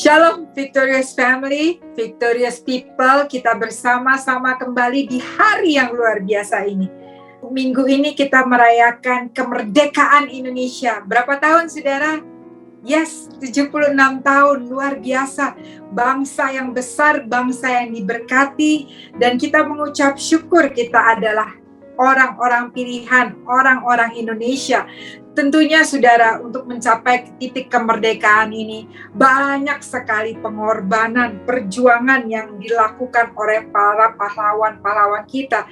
Shalom Victorious Family, Victorious People, kita bersama-sama kembali di hari yang luar biasa ini. Minggu ini kita merayakan kemerdekaan Indonesia. Berapa tahun saudara? Yes, 76 tahun, luar biasa. Bangsa yang besar, bangsa yang diberkati, dan kita mengucap syukur kita adalah orang-orang pilihan, orang-orang Indonesia. Tentunya saudara, untuk mencapai titik kemerdekaan ini banyak sekali pengorbanan, perjuangan yang dilakukan oleh para pahlawan-pahlawan kita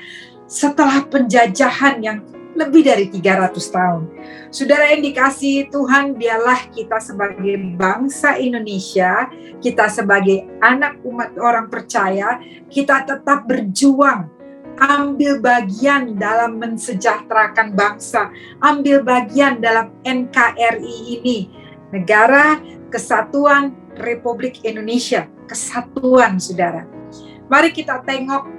setelah penjajahan yang lebih dari 300 tahun. Saudara yang dikasihi Tuhan, biarlah kita sebagai bangsa Indonesia, kita sebagai anak umat orang percaya, kita tetap berjuang, ambil bagian dalam mensejahterakan bangsa, ambil bagian dalam NKRI ini, Negara Kesatuan Republik Indonesia, kesatuan saudara. Mari kita tengok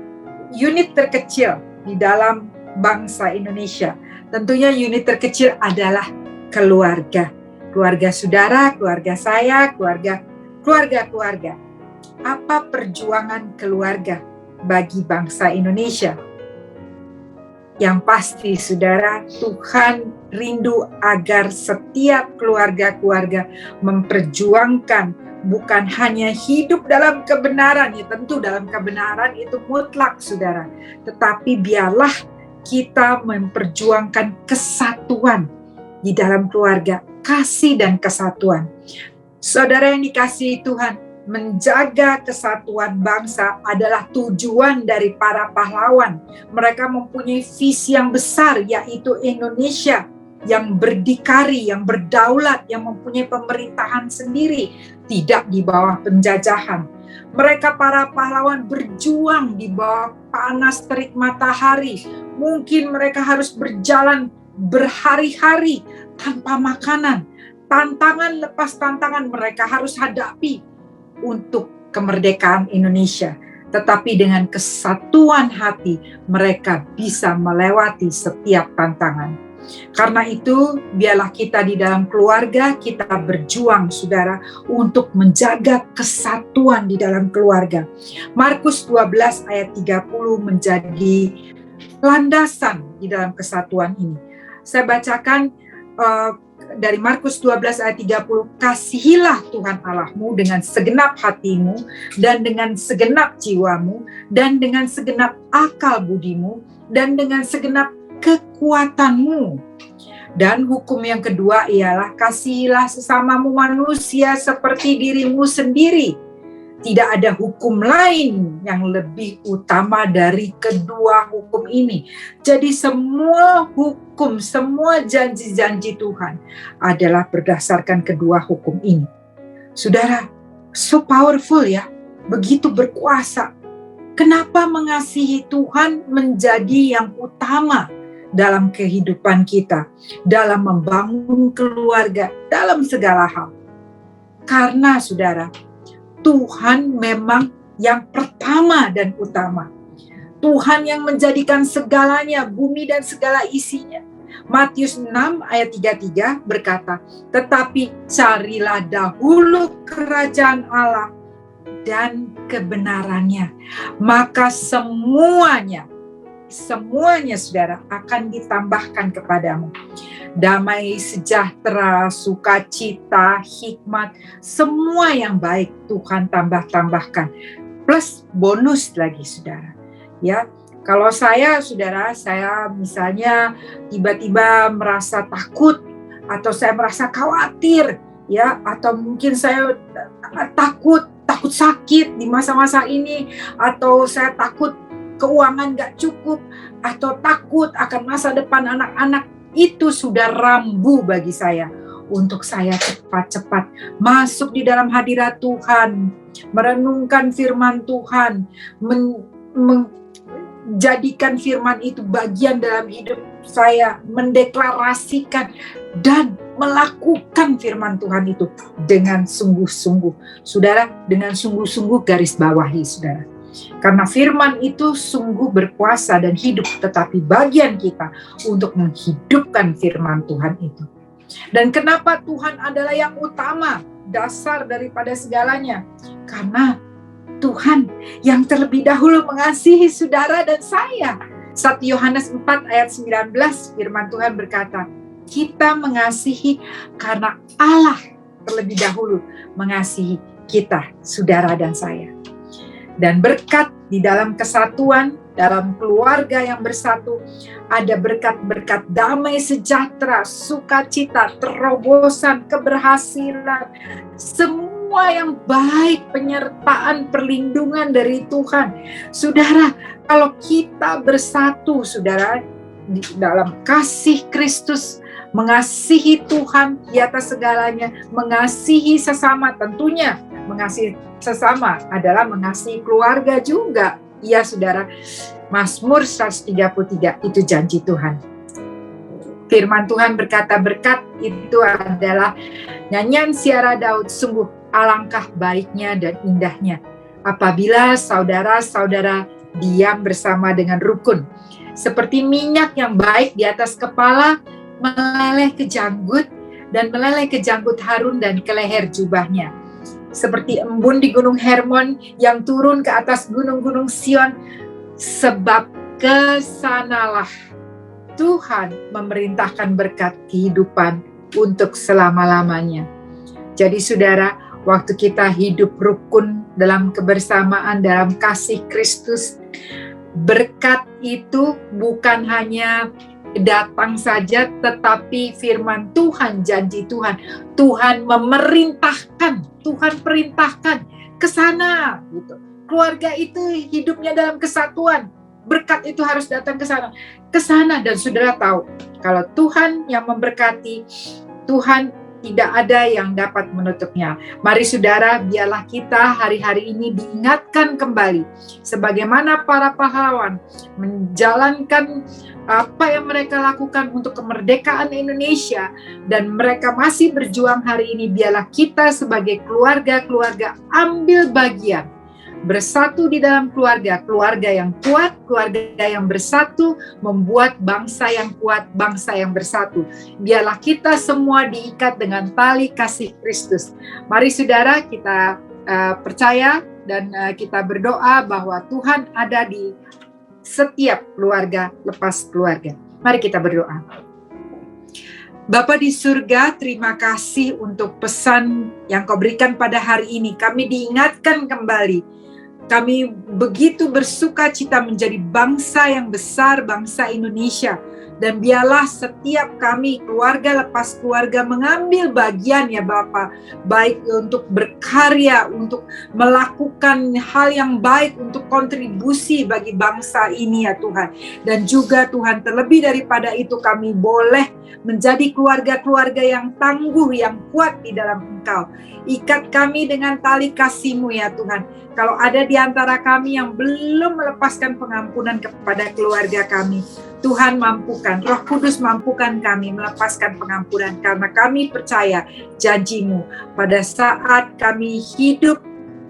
unit terkecil di dalam bangsa Indonesia. Tentunya unit terkecil adalah keluarga. Keluarga saudara, keluarga saya, keluarga. Apa perjuangan keluarga bagi bangsa Indonesia? Yang pasti saudara, Tuhan rindu agar setiap keluarga-keluarga memperjuangkan bukan hanya hidup dalam kebenaran, ya tentu dalam kebenaran itu mutlak saudara, tetapi biarlah kita memperjuangkan kesatuan di dalam keluarga, kasih dan kesatuan. Saudara yang dikasihi Tuhan, menjaga kesatuan bangsa adalah tujuan dari para pahlawan. Mereka mempunyai visi yang besar, yaitu Indonesia yang berdikari, yang berdaulat, yang mempunyai pemerintahan sendiri, tidak di bawah penjajahan. Mereka para pahlawan berjuang di bawah panas terik matahari. Mungkin mereka harus berjalan berhari-hari tanpa makanan. Tantangan lepas tantangan mereka harus hadapi untuk kemerdekaan Indonesia. Tetapi dengan kesatuan hati mereka bisa melewati setiap tantangan. Karena itu, biarlah kita di dalam keluarga, kita berjuang, saudara, untuk menjaga kesatuan di dalam keluarga. Markus 12 ayat 30 menjadi landasan di dalam kesatuan ini. Saya bacakan dari Markus 12 ayat 30, kasihilah Tuhan Allahmu dengan segenap hatimu, dan dengan segenap jiwamu, dan dengan segenap akal budimu, dan dengan segenap kekuatanmu. Dan hukum yang kedua ialah kasihilah sesamamu manusia seperti dirimu sendiri. Tidak ada hukum lain yang lebih utama dari kedua hukum ini. Jadi semua hukum, semua janji-janji Tuhan adalah berdasarkan kedua hukum ini. Saudara, so powerful ya, begitu berkuasa. Kenapa mengasihi Tuhan menjadi yang utama dalam kehidupan kita, dalam membangun keluarga, dalam segala hal? Karena saudara, Tuhan memang yang pertama dan utama. Tuhan yang menjadikan segalanya, bumi dan segala isinya. Matius 6 ayat 33 berkata, tetapi carilah dahulu kerajaan Allah dan kebenarannya, maka semuanya saudara akan ditambahkan kepadamu. Damai, sejahtera, sukacita, hikmat, semua yang baik Tuhan tambahkan. Plus bonus lagi saudara. Ya, kalau saudara, saya misalnya tiba-tiba merasa takut, atau saya merasa khawatir, ya, atau mungkin saya takut sakit di masa-masa ini, atau saya takut keuangan gak cukup, atau takut akan masa depan anak-anak, itu sudah rambu bagi saya untuk saya cepat-cepat masuk di dalam hadirat Tuhan, merenungkan firman Tuhan, menjadikan firman itu bagian dalam hidup saya, mendeklarasikan dan melakukan firman Tuhan itu dengan sungguh-sungguh. Saudara, dengan sungguh-sungguh garis bawahi saudara. Karena firman itu sungguh berkuasa dan hidup, tetapi bagian kita untuk menghidupkan firman Tuhan itu. Dan kenapa Tuhan adalah yang utama? dasar daripada segalanya. Karena Tuhan yang terlebih dahulu mengasihi saudara dan saya. 1 Yohanes 4 ayat 19 firman Tuhan berkata, kita mengasihi karena Allah terlebih dahulu mengasihi kita, saudara dan saya. Dan berkat di dalam kesatuan, dalam keluarga yang bersatu, ada berkat-berkat damai sejahtera, sukacita, terobosan, keberhasilan, semua yang baik, penyertaan, perlindungan dari Tuhan. Saudara, kalau kita bersatu, saudara, di dalam kasih Kristus, mengasihi Tuhan di atas segalanya, mengasihi sesama, tentunya mengasihi sesama adalah mengasihi keluarga juga. Ya saudara, Mazmur 133 itu janji Tuhan. Firman Tuhan berkata, berkat itu adalah nyanyian Siara Daud, sungguh alangkah baiknya dan indahnya apabila saudara-saudara diam bersama dengan rukun. Seperti minyak yang baik di atas kepala, meleleh ke janggut, dan meleleh ke janggut Harun dan ke leher jubahnya. Seperti embun di gunung Hermon yang turun ke atas gunung-gunung Sion, sebab kesanalah Tuhan memerintahkan berkat kehidupan untuk selama-lamanya. Jadi saudara, waktu kita hidup rukun dalam kebersamaan, dalam kasih Kristus, berkat itu bukan hanya datang saja, tetapi firman Tuhan, janji Tuhan, Tuhan memerintahkan, Tuhan perintahkan ke sana gitu. Keluarga itu hidupnya dalam kesatuan. Berkat itu harus datang ke sana, dan saudara tahu kalau Tuhan yang memberkati, Tuhan tidak ada yang dapat menutupnya. Mari saudara, biarlah kita hari-hari ini diingatkan kembali sebagaimana para pahlawan menjalankan apa yang mereka lakukan untuk kemerdekaan Indonesia, dan mereka masih berjuang hari ini. Biarlah kita sebagai keluarga-keluarga ambil bagian, bersatu di dalam keluarga yang kuat, keluarga yang bersatu, membuat bangsa yang kuat, bangsa yang bersatu. Biarlah kita semua diikat dengan tali kasih Kristus. Mari saudara, kita percaya dan kita berdoa bahwa Tuhan ada di setiap keluarga lepas keluarga. Mari kita berdoa. Bapa di surga, terima kasih untuk pesan yang Kau berikan pada hari ini. Kami diingatkan kembali. Kami begitu bersuka cita menjadi bangsa yang besar, bangsa Indonesia. Dan biarlah setiap kami, keluarga lepas keluarga, mengambil bagian ya Bapa. Baik untuk berkarya, untuk melakukan hal yang baik, untuk kontribusi bagi bangsa ini ya Tuhan. Dan juga Tuhan, terlebih daripada itu kami boleh menjadi keluarga-keluarga yang tangguh, yang kuat di dalam Engkau. Ikat kami dengan tali kasih-Mu ya Tuhan. Kalau ada di antara kami yang belum melepaskan pengampunan kepada keluarga kami, Tuhan mampukan, Roh Kudus mampukan kami melepaskan pengampunan, karena kami percaya janji-Mu pada saat kami hidup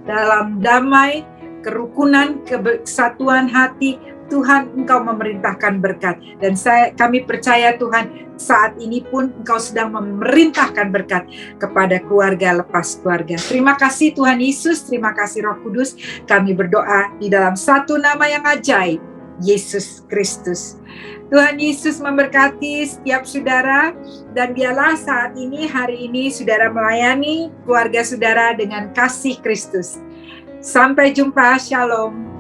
dalam damai, kerukunan, kesatuan hati, Tuhan Engkau memerintahkan berkat. Dan kami percaya Tuhan, saat ini pun Engkau sedang memerintahkan berkat kepada keluarga lepas keluarga. Terima kasih Tuhan Yesus, terima kasih Roh Kudus. Kami berdoa di dalam satu nama yang ajaib, Yesus Kristus. Tuhan Yesus memberkati setiap saudara, dan biarlah saat ini, hari ini, saudara melayani keluarga saudara dengan kasih Kristus. Sampai jumpa, Shalom.